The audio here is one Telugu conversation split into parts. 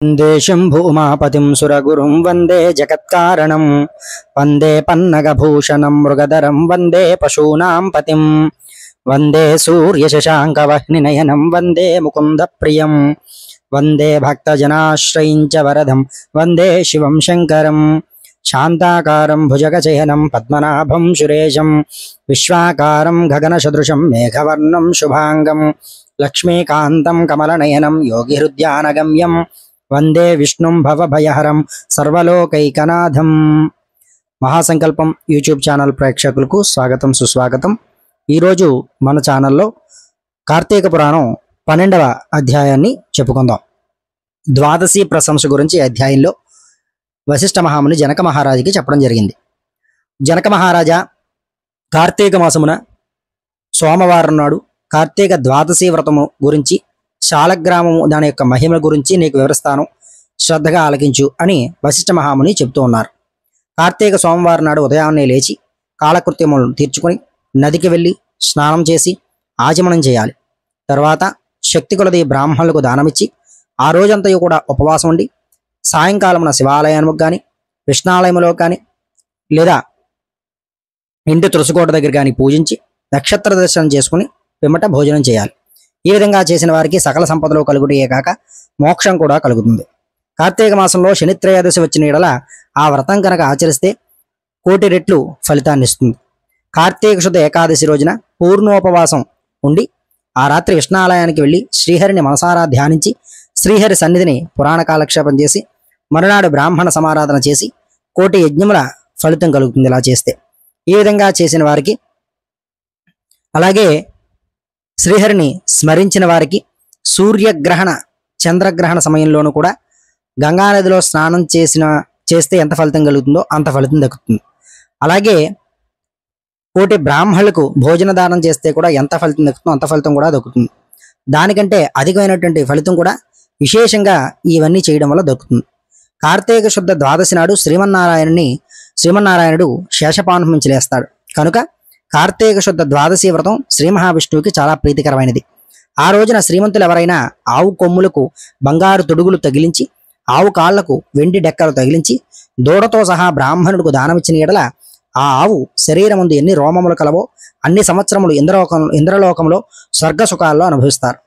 वंदे शंभुमापतिं सुरगुरुं वंदे जगत्कारणं वंदे पन्नगभूषणं मृगधरं वंदे पशूनां पतिं वंदे सूर्यशशाङ्कवह्निनयनं वंदे मुकुन्दप्रियं वंदे भक्तजनाश्रयं च वरदं वंदे शिवं शङ्करं शान्ताकारं भुजगशयनं पद्मनाभं सुरेशं विश्वाकारं गगनसदृशं मेघवर्णं शुभांगं लक्ष्मीकान्तं कमलनयनं योगिहृद्यानगम्यं वंदे विष्णुं भवभयहरं सर्वलोकैकनाथं। महासंकल्पం యూట్యూబ్ ఛానల్ ప్రేక్షకులకు స్వాగతం సుస్వాగతం। ఈ రోజు మన ఛానల్లో కార్తీక పురాణం 12వ అధ్యాయాన్ని చెప్పుకుందాం। ద్వాదశి ప్రశంస గురించి ఈ అధ్యాయంలో వశిష్ఠ మహాముని జనక మహారాజుకి చెప్పడం జరిగింది। జనక మహారాజా, కార్తీక మాసమున సోమవారం నాడు కార్తీక ద్వాదశి వ్రతము గురించి శాలగ్రామము దాని యొక్క మహిమ గురించి నీకు వివరిస్తాను, శ్రద్ధగా ఆలకించు అని వశిష్ఠ మహాముని చెప్తూ ఉన్నారు। కార్తీక సోమవారం నాడు ఉదయాన్నే లేచి కాలకృత్యములను తీర్చుకొని నదికి వెళ్ళి స్నానం చేసి ఆచమనం చేయాలి। తర్వాత శక్తి కొలది బ్రాహ్మణులకు దానమిచ్చి ఆ రోజంతయు కూడా ఉపవాసం ఉండి సాయంకాలమున శివాలయానికి కానీ కృష్ణాలయంలో కానీ లేదా ఇంటి తులసికోట దగ్గర కానీ పూజించి నక్షత్ర దర్శనం చేసుకుని పిమ్మట భోజనం చేయాలి। ఈ విధంగా చేసిన వారికి సకల సంపదలు కలుగుటయే కాక మోక్షం కూడా కలుగుతుంది। కార్తీక మాసంలో శనిత్రయోదశి వచ్చిన యెడల ఆ వ్రతం కనుక ఆచరిస్తే 1,000,000 రెట్లు ఫలితాన్ని ఇస్తుంది। కార్తీక శుద్ధ ఏకాదశి రోజున పూర్ణోపవాసం ఉండి ఆ రాత్రి కృష్ణాలయానికి వెళ్ళి శ్రీహరిని మనసారా ధ్యానించి శ్రీహరి సన్నిధిని పురాణ కాలక్షేపం చేసి మరునాడు బ్రాహ్మణ సమారాధన చేసి 1,000,000 యజ్ఞముల ఫలితం కలుగుతుంది ఇలా చేస్తే। ఈ విధంగా చేసిన వారికి అలాగే శ్రీహరిని స్మరించిన వారికి సూర్యగ్రహణ చంద్రగ్రహణ సమయంలోనూ కూడా గంగానదిలో స్నానం చేస్తే ఎంత ఫలితం కలుగుతుందో అంత ఫలితం దక్కుతుంది। అలాగే 1,000,000 బ్రాహ్మణులకు భోజన దానం చేస్తే కూడా ఎంత ఫలితం దక్కుతుందో అంత ఫలితం కూడా దక్కుతుంది। దానికంటే అధికమైనటువంటి ఫలితం కూడా విశేషంగా ఇవన్నీ చేయడం వల్ల దక్కుతుంది। కార్తీక శుద్ధ ద్వాదశి నాడు శ్రీమన్నారాయణుడు శేషపానం నుంచి లేస్తాడు కనుక కార్తీక శుద్ధ ద్వాదశి వ్రతం శ్రీ మహావిష్ణువుకి చాలా ప్రీతికరమైనది। ఆ రోజున శ్రీమంతులు ఎవరైనా ఆవు కొమ్ములకు బంగారు తొడుగులు తగిలించి ఆవు కాళ్లకు వెండి డెక్కలు తగిలించి దూడతో సహా బ్రాహ్మణుడికి దానమిచ్చిన యెడల ఆ ఆవు శరీరముందు ఎన్ని రోమములు కలవో అన్ని సంవత్సరములు ఇంద్రలోకంలో స్వర్గ సుఖాల్లో అనుభవిస్తారు।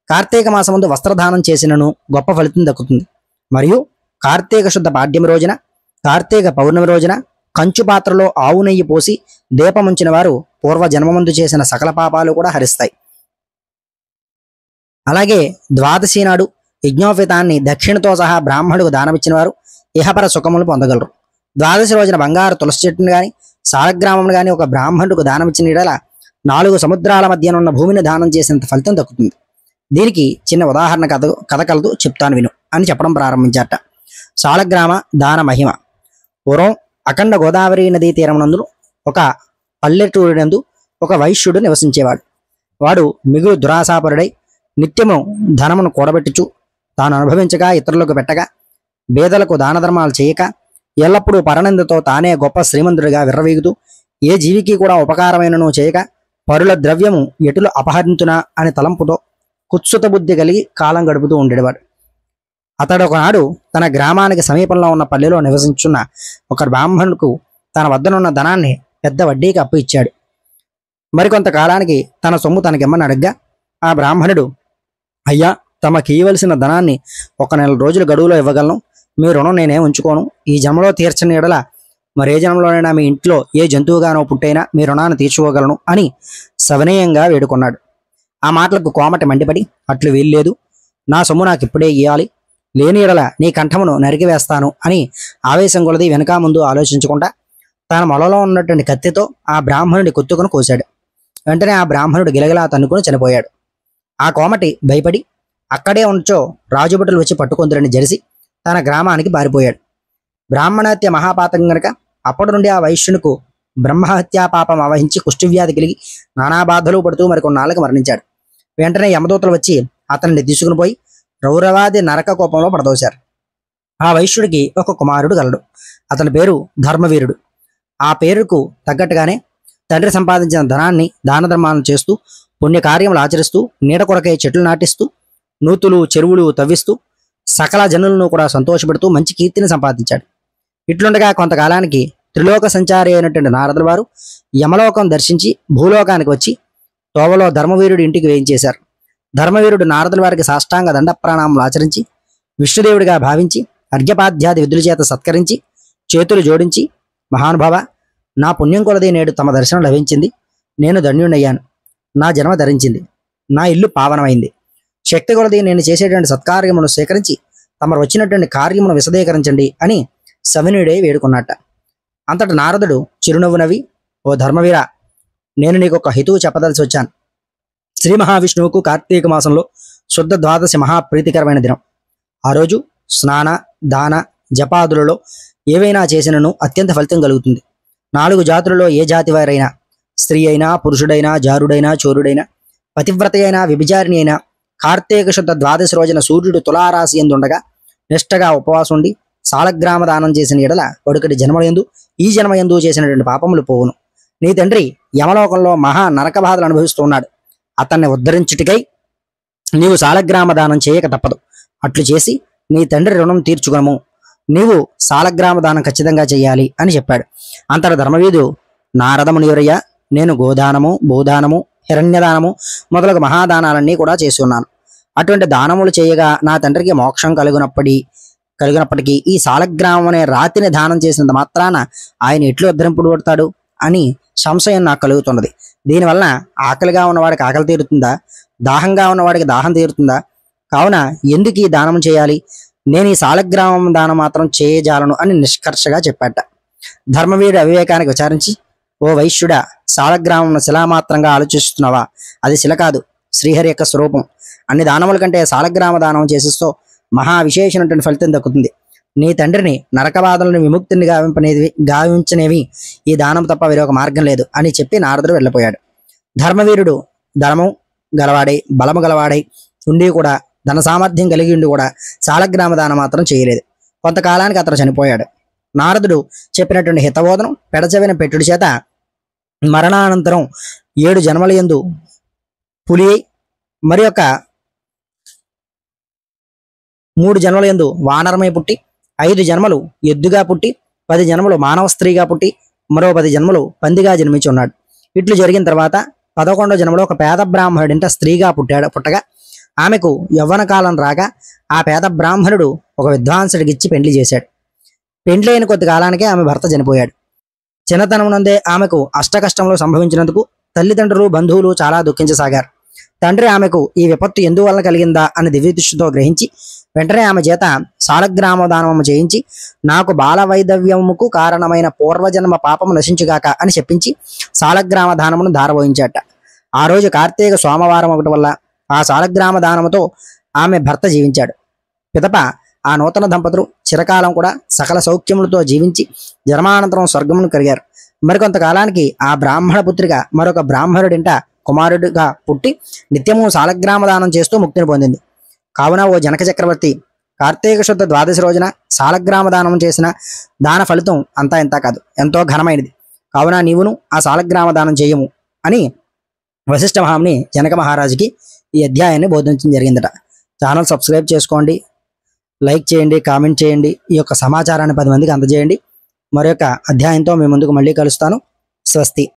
కార్తీక మాసముందు వస్త్రదానం చేసినను గొప్ప ఫలితం దక్కుతుంది। మరియు కార్తీక శుద్ధ పాడ్యమి రోజున కార్తీక పౌర్ణమి రోజున కంచు పాత్రలో ఆవు నెయ్యి పోసి దీపముంచిన వారు పూర్వ జన్మమందు చేసిన సకల పాపాలు కూడా హరిస్తాయి। అలాగే ద్వాదశి నాడు యజ్ఞోపేతాన్ని దక్షిణతో సహా బ్రాహ్మణుడికి దానమిచ్చిన వారు ఇహపర సుఖములు పొందగలరు। ద్వాదశి రోజున బంగారు తులసి చెట్టును గాని సాలగ్రామం గాని ఒక బ్రాహ్మణుడికి దానమిచ్చిన యెడల 4 సముద్రాల మధ్యనున్న భూమిని దానం చేసినంత ఫలితం దక్కుతుంది। దీనికి చిన్న ఉదాహరణ కథ కలదు, చెప్తాను విను అని చెప్పడం ప్రారంభించారట। సాలగ్రామ దాన మహిమ. పూర్వం అఖండ గోదావరి నదీ తీరమునందు ఒక పల్లెటూరినందు ఒక వైశ్యుడు నివసించేవాడు। వాడు మిగులు దురాశాపరుడై నిత్యము ధనమును కూడబెట్టుచు తాను అనుభవించగా ఇతరులకు పెట్టగా పేదలకు దాన ధర్మాలు చేయక ఎల్లప్పుడూ పరనిందతో తానే గొప్ప శ్రీమంతుడిగా విర్రవీగుతూ ఏ జీవికి కూడా ఉపకారమైనను చేయక పరుల ద్రవ్యము ఎటులు అపహరించునా అనే తలంపుతో కుత్సుత బుద్ధి కలిగి కాలం గడుపుతూ ఉండేవాడు। అతడు ఒకనాడు తన గ్రామానికి సమీపంలో ఉన్న పల్లెలో నివసించున్న ఒక బ్రాహ్మణులకు తన వద్దనున్న ధనాన్ని పెద్ద వడ్డీకి అప్పు ఇచ్చాడు। మరికొంత కాలానికి తన సొమ్ము తనకిమ్మని అడగ్గా ఆ బ్రాహ్మణుడు, అయ్యా, తమకి ఇవ్వవలసిన ధనాన్ని 1 నెల రోజుల గడువులో ఇవ్వగలను, మీ రుణం నేనే ఉంచుకోను, ఈ జన్మలో తీర్చని యెడల మరే జన్మలోనైనా మీ ఇంట్లో ఏ జంతువుగానో పుట్టైనా మీ రుణాన్ని తీర్చుకోగలను అని సవినయంగా వేడుకున్నాడు। ఆ మాటలకు కోమటి మండిపడి, అట్లు వీల్లేదు, నా సొమ్ము నాకు ఇప్పుడే ఇయ్యాలి, లేని యెడల నీ కంఠమును నరికివేస్తాను అని ఆవేశం కొలది వెనక ముందు ఆలోచించకుండా తన మొలలో ఉన్నటువంటి కత్తితో ఆ బ్రాహ్మణుడి కుత్తుకును కోశాడు। వెంటనే ఆ బ్రాహ్మణుడు గిలగిలా తన్నుకుని చనిపోయాడు। ఆ కోమటి భయపడి అక్కడే ఉంచో రాజుభటులు వచ్చి పట్టుకొందరని జడిసి తన గ్రామానికి పారిపోయాడు। బ్రాహ్మణహత్య మహాపాతకం గనక అప్పటి నుండి ఆ వైశ్యునికి బ్రహ్మహత్యా పాపం ఆవహించి కుష్ఠవ్యాధి కలిగి నానా బాధలు పడుతూ మరికొన్నాళ్ళకి మరణించాడు। వెంటనే యమదూతలు వచ్చి అతన్ని తీసుకుని పోయి రౌరవాది నరక కోపంలో పడదోశారు। ఆ వైశ్యుడికి ఒక కుమారుడు గలడు, అతని పేరు ధర్మవీరుడు। ఆ పేరుకు తగ్గట్టుగానే తండ్రి సంపాదించిన ధనాన్ని దాన ధర్మాలను చేస్తూ పుణ్యకార్యములు ఆచరిస్తూ నీడ కొరకై చెట్లు నాటిస్తూ నూతులు చెరువులు తవ్విస్తూ సకల జనులను కూడా సంతోషపెడుతూ మంచి కీర్తిని సంపాదించాడు. ఇట్లుండగా కొంతకాలానికి త్రిలోక సంచారి అయినటువంటి నారదుల వారు యమలోకం దర్శించి భూలోకానికి వచ్చి తోవలో ధర్మవీరుడి ఇంటికి వేయించేశారు. ధర్మవీరుడు నారదుల వారికి సాష్టాంగ దండ ప్రణామాలు ఆచరించి విష్ణుదేవుడిగా భావించి అర్ఘ్యపాధ్యాది విధుల చేత సత్కరించి చేతులు జోడించి, మహానుభావ, నా పుణ్యం కొలది నేడు తమ దర్శనం లభించింది. నేను ధన్యుడయ్యాను. నా జన్మ ధరించింది. నా ఇల్లు పావనమైంది. శక్తి కొలది నేను చేసేటువంటి సత్కార్యమును సేకరించి తమరు వచ్చినటువంటి కార్యమును విశదీకరించండి అని సవినుడై వేడుకున్నట్ట. అంతట నారదుడు చిరునవ్వు నవ్వి, ఓ ధర్మవీర, నేను నీకు ఒక హితువు చెప్పదలిసి వచ్చాను. శ్రీ మహావిష్ణువుకు కార్తీక మాసంలో శుద్ధ ద్వాదశి మహాప్రీతికరమైన దినం. ఆ రోజు స్నాన, దాన, జపాదులలో ఏవైనా చేసినను అత్యంత ఫలితం కలుగుతుంది. 4 జాతులలో ఏ జాతి వారైనా, స్త్రీ అయినా, పురుషుడైనా, జారుడైనా, చోరుడైనా, పతివ్రత అయినా, వ్యభిచారిణి అయినా, కార్తీక శుద్ధ ద్వాదశి రోజున సూర్యుడు తులారాశి ఎందుండగా నిష్టగా ఉపవాసం ఉండి సాలగ్రామ దానం చేసిన ఎడల ఒడుకటి జన్మయందు ఈ జన్మయందు చేసినటువంటి పాపములు పోవును. నీ తండ్రి యమలోకంలో మహా నరక బాధలు అనుభవిస్తూ ఉన్నాడు. అతన్ని ఉద్ధరించుటికై నీవు సాలగ్రామ దానం చేయక తప్పదు. అట్లు చేసి నీ తండ్రి రుణం తీర్చుకునము. నీవు సాలగ్రామ దానం ఖచ్చితంగా చెయ్యాలి అని చెప్పాడు. అంతట ధర్మవీధు, నారదమునివరయ్య, నేను గోదానము, భూదానము, హిరణ్యదానము మొదలగు మహాదానాలన్నీ కూడా చేసి ఉన్నాను. అటువంటి దానములు చేయగా నా తండ్రికి మోక్షం కలిగినప్పటికీ ఈ సాలగ్రామం అనే రాతిని దానం చేసినంత మాత్రాన ఆయన ఎట్లు ఉద్ధరింపబడతాడు అని సంశయం నాకు కలుగుతున్నది. దీనివల్ల ఆకలిగా ఉన్నవాడికి ఆకలి తీరుతుందా, దాహంగా ఉన్నవాడికి దాహం తీరుతుందా? కావున ఎందుకు ఈ దానం చేయాలి? నేను ఈ సాలగ్రామం దానం మాత్రం చేయజాలను అని నిష్కర్షగా చెప్పాట. ధర్మవీరుడు అవివేకానికి విచారించి, ఓ వైశ్యుడా, సాలగ్రామం శిలామాత్రంగా ఆలోచిస్తున్నావా? అది శిల కాదు, శ్రీహరి యొక్క స్వరూపం. అన్ని దానముల కంటే సాలగ్రామ దానం చేసేస్తూ మహా విశేషమైనటువంటి ఫలితం దక్కుతుంది. నీ తండ్రిని నరకబాధలను విముక్తిని గావించనేవి ఈ దానం తప్ప వేరొక మార్గం లేదు అని చెప్పి నారదుడు వెళ్ళిపోయాడు. ధర్మవీరుడు ధనము గలవాడై, బలము గలవాడై ఉండి కూడా, ధన సామర్థ్యం కలిగి ఉండి కూడా సాలగ్రామ దానం మాత్రం చేయలేదు. కొంతకాలానికి అతను చనిపోయాడు. నారదుడు చెప్పినటువంటి హితబోధనం పెడచెవిన పెట్టుడి చేత మరణానంతరం 7 జన్మల యందు పులి, మరి యొక్క 3 జన్మల యందు వానరమై పుట్టి, 5 జన్మలు ఎద్దుగా పుట్టి, 10 జన్మలు మానవ స్త్రీగా పుట్టి, మరో 10 జన్మలు పందిగా జన్మించి ఉన్నాడు. ఇట్లు జరిగిన తర్వాత 11వ జన్మలో ఒక పేద బ్రాహ్మణుడింట స్త్రీగా పుట్టగా ఆమెకు యవ్వన కాలం రాగా ఆ పేద బ్రాహ్మణుడు ఒక విద్వాంసుడికి ఇచ్చి పెండ్లి చేశాడు. పెండ్లి అయిన కొద్ది కాలానికే ఆమె భర్త చనిపోయాడు. చిన్నతనం నందే ఆమెకు అష్టకష్టంలో సంభవించినందుకు తల్లిదండ్రులు, బంధువులు చాలా దుఃఖించసాగారు. తండ్రి ఆమెకు ఈ విపత్తు ఎందువల్ల కలిగిందా అని దివ్యదృష్టితో గ్రహించి వెంటనే ఆమె చేత సాలగ్రామ దానము చేయించి, నాకు బాల వైధవ్యముకు కారణమైన పూర్వజన్మ పాపము నశించుగాక అని చెప్పించి సాలగ్రామ దానమును ధారపోయించాట. ఆ రోజు కార్తీక సోమవారం ఒకటి వల్ల ఆ సాలగ్రామ దానముతో ఆమె భర్త జీవించాడు. పిదప ఆ నూతన దంపతులు చిరకాలం కూడా సకల సౌఖ్యములతో జీవించి జన్మానంతరం స్వర్గమును కలిగారు. మరికొంతకాలానికి ఆ బ్రాహ్మణ పుత్రిక మరొక బ్రాహ్మణుడింట కుమారుడిగా పుట్టి నిత్యము సాలగ్రామ దానం చేస్తూ ముక్తిని పొందింది. కావున ఓ జనక చక్రవర్తి, కార్తీక శుద్ధ ద్వాదశి రోజున సాలగ్రామ దానం చేసిన దాన ఫలితం అంతా ఇంతా కాదు, ఎంతో ఘనమైనది. కావున నీవును ఆ సాలగ్రామ దానం చేయము అని వశిష్ఠ మహాముని జనక మహారాజుకి ఈ అధ్యాయాన్ని బోధించడం జరిగిందట. ఛానల్ సబ్స్క్రైబ్ చేసుకోండి, లైక్ చేయండి, కామెంట్ చేయండి. ఈ యొక్క సమాచారాన్ని 10 మందికి అందజేయండి. మరొక అధ్యాయంతో మీ ముందుకు మళ్ళీ కలుస్తాను. స్వస్తి.